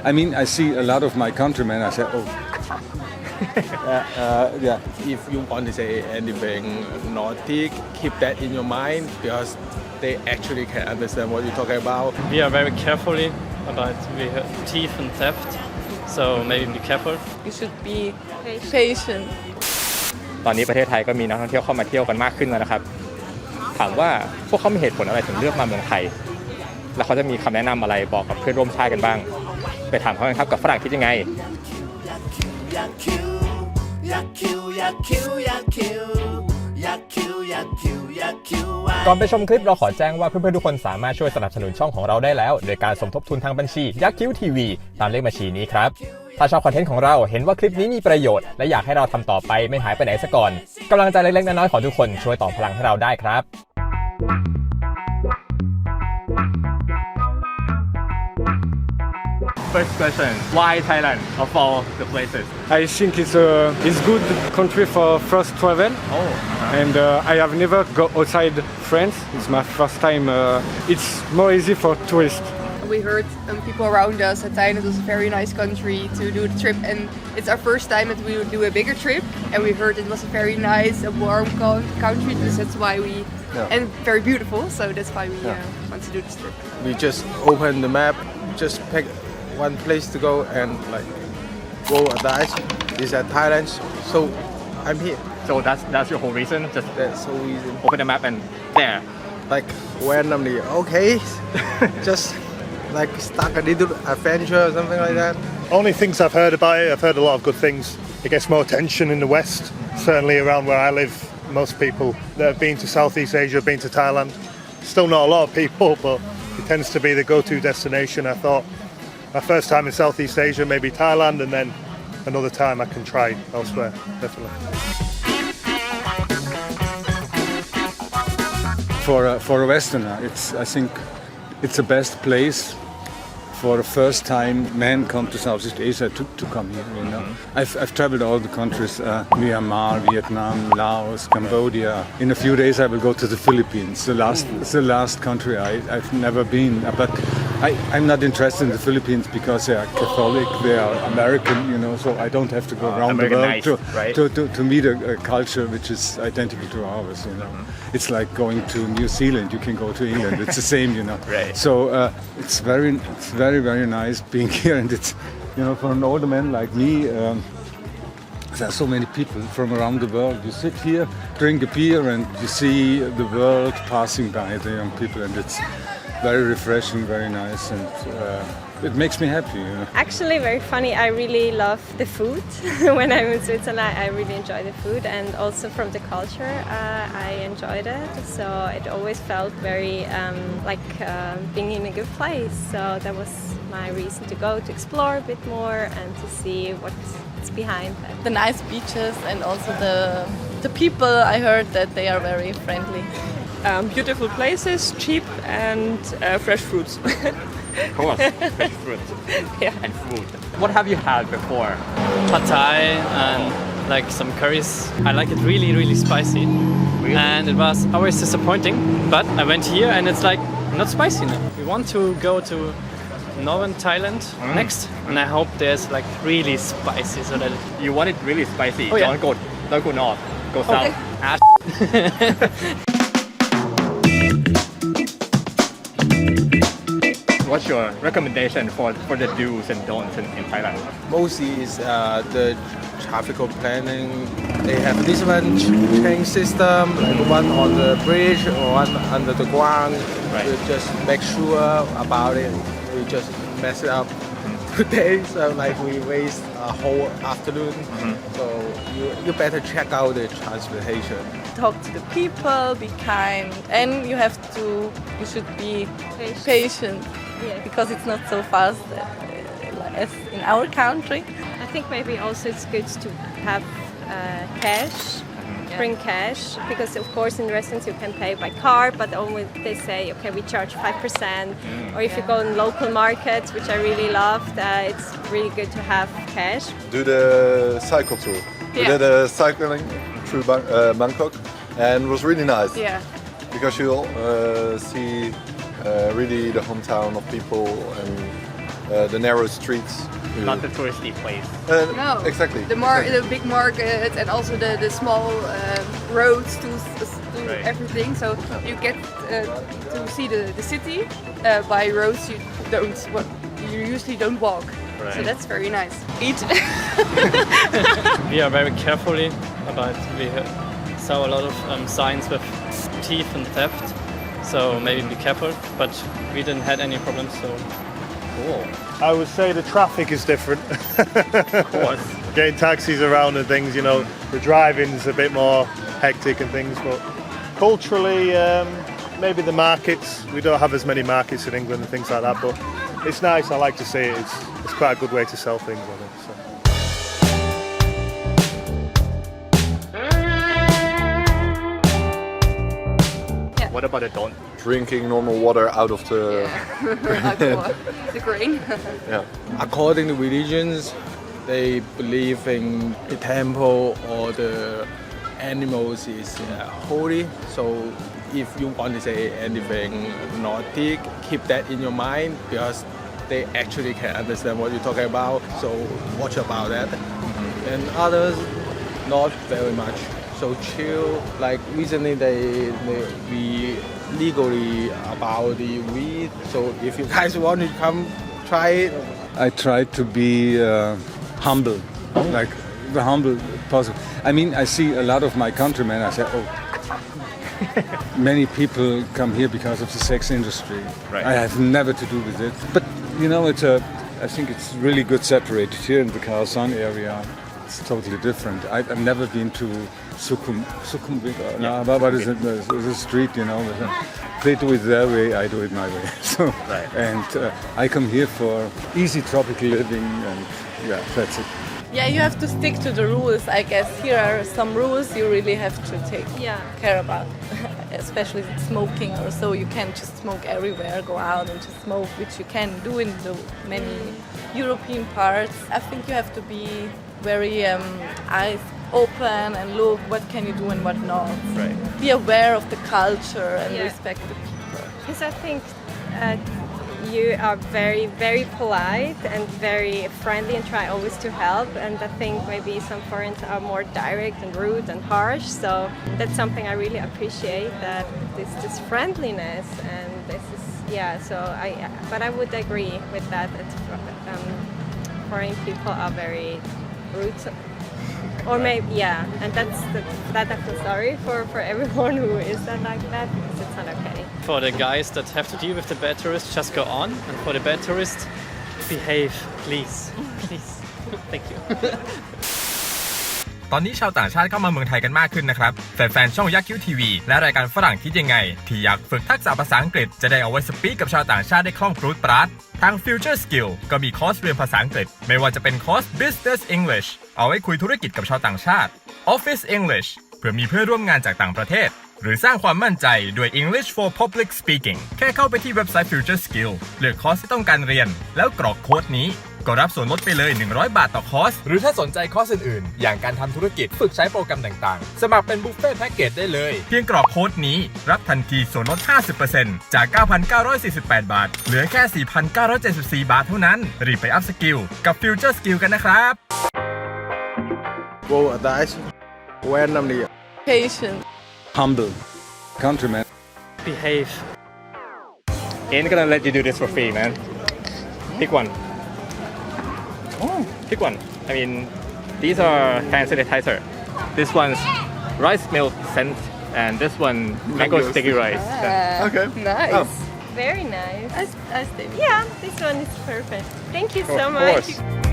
I mean, I see a lot of my countrymen. I say, oh, yeah. If you want to say anything naughty, keep that in your mind because they actually can understand what you're talking about. We are very carefully about thief and theft, so maybe be careful. You should be patient. ตอนนี้ประเทศไทยก็มีนักท่องเที่ยวเข้ามาเที่ยวกันมากขึ้นแล้วนะครับถามว่าพวกเขามีเหตุผลอะไรถึงเลือกมาเมืองไทยแล้วเขาจะมีคำแนะนำอะไรบอกกับเพื่อนร่วมชาติกันบ้างไปถามเขากันครับกับฝรั่งคิดยังไงก่อนไปชมคลิปเราขอแจ้งว่าเพื่อนๆทุกคนสามารถช่วยสนับสนุนช่องของเราได้แล้วโดยการสมทบทุนทางบัญชี YakcuteTV ตามเลขบัญชีนี้ครับถ้าชอบคอนเทนต์ของเราเห็นว่าคลิปนี้มีประโยชน์และอยากให้เราทำต่อไปไม่หายไปไหนซะก่อนกำลังใจเล็กๆน้อยๆของทุกคนช่วยต่อพลังให้เราได้ครับ First question, why Thailand of all the places? I think it's good country for first travel. And I have never go outside France. It's my first time. It's more easy for tourists. We heard people around us that Thailand was a very nice country to do the trip, and it's our first time that we would do a bigger trip. And we heard it was a very nice, a warm country, so that's why we and very beautiful. So that's why we want to do this trip. We just open the map, just pick one place to go and like go Advice is at Thailand. So I'm here. So that's your whole reason? Just That's so easy. open the map and there. Like randomly, okay, just like start a little adventure or something like that. Only things I've heard about it, I've heard a lot of good things. It gets more attention in the West, certainly around where I live. Most people that have been to Southeast Asia have been to Thailand. Still not a lot of people, but it tends to be the go-to destination. I thought my first time in Southeast Asia, maybe Thailand, and then another time I can try elsewhere, definitely. For a Westerner, I think it's the best place for the first time men come to Southeast Asia to come here. You know, I've traveled all the countries: Myanmar, Vietnam, Laos, Cambodia. In a few days, I will go to the Philippines. The last country I've never been, but I'm not interested in the Philippines because they are Catholic, they are American. You know, so I don't have to go around the world to meet a culture which is identical to ours. You know, it's like going to New Zealand. You can go to England. It's the same. You know, so it's very nice being here, and it's, you know, for an older man like me, there are so many people from around the world. You sit here, drink a beer, and you see the world passing by, the young people, and it's very refreshing, very nice, and it makes me happy. You know? Actually, very funny. I really love the food. When I'm in Switzerland, I really enjoy the food, and also from the culture, I enjoyed it. So it always felt very like being in a good place. So that was my reason to go to explore a bit more and to see what's behind that. The nice beaches and also the people. I heard that they are very friendly. Beautiful places, cheap, and fresh fruits. Of course, fresh fruit and food. What have you had before? Pad Thai and like some curries. I like it really, really spicy. Really? And it was always disappointing, but I went here and it's like not spicy enough. We want to go to northern Thailand next, and I hope there's like really spicy so that You want it really spicy. Oh, yeah. Don't go north. Go south. What's your recommendation for the do's and don'ts in Thailand? Mostly is the traffic planning. They have different train system, like one on the bridge or one under the ground. Right. You just make sure about it. We just mess it up today, so like we waste a whole afternoon. So you better check out the transportation. Talk to the people, be kind, and you should be patient. Yes. Because it's not so fast as in our country. I think maybe also it's good to have cash, bring cash, because of course in restaurants you can pay by card, but only they say, okay, we charge 5%. Or if you go in local markets, which I really loved, it's really good to have cash. Do the cycle tour. We did a cycling through Bangkok, and it was really nice. Yeah. Because you'll see really the hometown of people, and the narrow streets. Not the touristy place. No, Exactly. the big market and also the small roads to Right. everything. So you get to see the city by roads you usually don't walk. So Right. that's very nice. Eat. We are very carefully about. We saw a lot of signs with thief and theft, so maybe be careful. But we didn't had any problems. So cool. I would say the traffic is different. Of course. Getting taxis around and things, the driving's a bit more hectic and things, but culturally, maybe the markets, we don't have as many markets in England and things like that, but it's nice, I like to see it. It's quite a good way to sell things on it. So. What about the don't? Drinking normal water out of the. The grain. Yeah. According to religions, they believe in the temple or the animals is holy. So if you want to say anything naughty, keep that in your mind because they actually can understand what you're talking about. So watch about that. And others, not very much. So chill. Like recently, we legally about the weed. So if you guys want to come try it. I try to be humble, like the humble possible. I mean, I see a lot of my countrymen. I say, many people come here because of the sex industry. Right. I have never to do with it. But I think it's really good separated here in the Karasan area. It's totally different. I've never been to Sukhumvit. No, what is it? The street, They do it their way, I do it my way. So, Right. And I come here for easy tropical living, and that's it. Yeah, you have to stick to the rules, I guess. Here are some rules you really have to take care about, especially smoking or so. You can't just smoke everywhere, go out and just smoke, which you can do in the many European parts. I think you have to be very eyes open and look what can you do and what not. Right. Be aware of the culture and respect the people. Because I think you are very, very polite and very friendly and try always to help. And I think maybe some foreigners are more direct and rude and harsh. So that's something I really appreciate, that this friendliness and this is, but I would agree with that foreign people are very rude. Or maybe, and that I feel sorry for everyone who is like that, because it's not okay. For the guys that have to deal with the bad tourists, just go on. And for the bad tourists, behave, please. Please. Thank you. ตอนนี้ชาวต่างชาติเข้ามาเมืองไทยกันมากขึ้นนะครับแฟนๆช่อง Yakcute และรายการฝรั่งคิดยังไงที่อยากฝึกทักษะภาษาอังกฤษจะได้เอาไว้สปีกกับชาวต่างชาติได้คล่องปรุดปราดทาง Future Skill ก็มีคอร์สเรียนภาษาอังกฤษไม่ว่าจะเป็นคอร์ส Business English เอาไว้คุยธุรกิจกับชาวต่างชาติ Office English เพื่อมีเพื่อนร่วมงานจากต่างประเทศหรือสร้างความมั่นใจด้วย English for Public Speaking แค่เข้าไปที่เว็บไซต์ Future Skill เลือกคอร์สที่ต้องการเรียนแล้วกรอกโค้ดนี้ก็รับส่วนลดไปเลย100 บาทต่อคอร์สหรือถ้าสนใจคอร์สอื่นๆอย่างการทำธุรกิจฝึกใช้โปรแกรมต่างๆสมัครเป็นบุฟเฟ่ต์แพ็กเกจได้เลยเพียงกรอกโค้ดนี้รับทันทีส่วนลด 50% จาก 9,948 บาทเหลือแค่ 4,974 บาทเท่านั้นรีบไปอัพสกิลกับ Future Skill กันนะครับ Well, advice randomly. Patient. Humble countrymen. Behave. Ain't gonna let you do this for free, man. Pick one. Pick one. I mean, these are hand sanitizer. This one's rice milk scent, and this one mango sticky rice. Okay. Nice. Oh. Very nice. I stay. Yeah, this one is perfect. Thank you so Of much. course.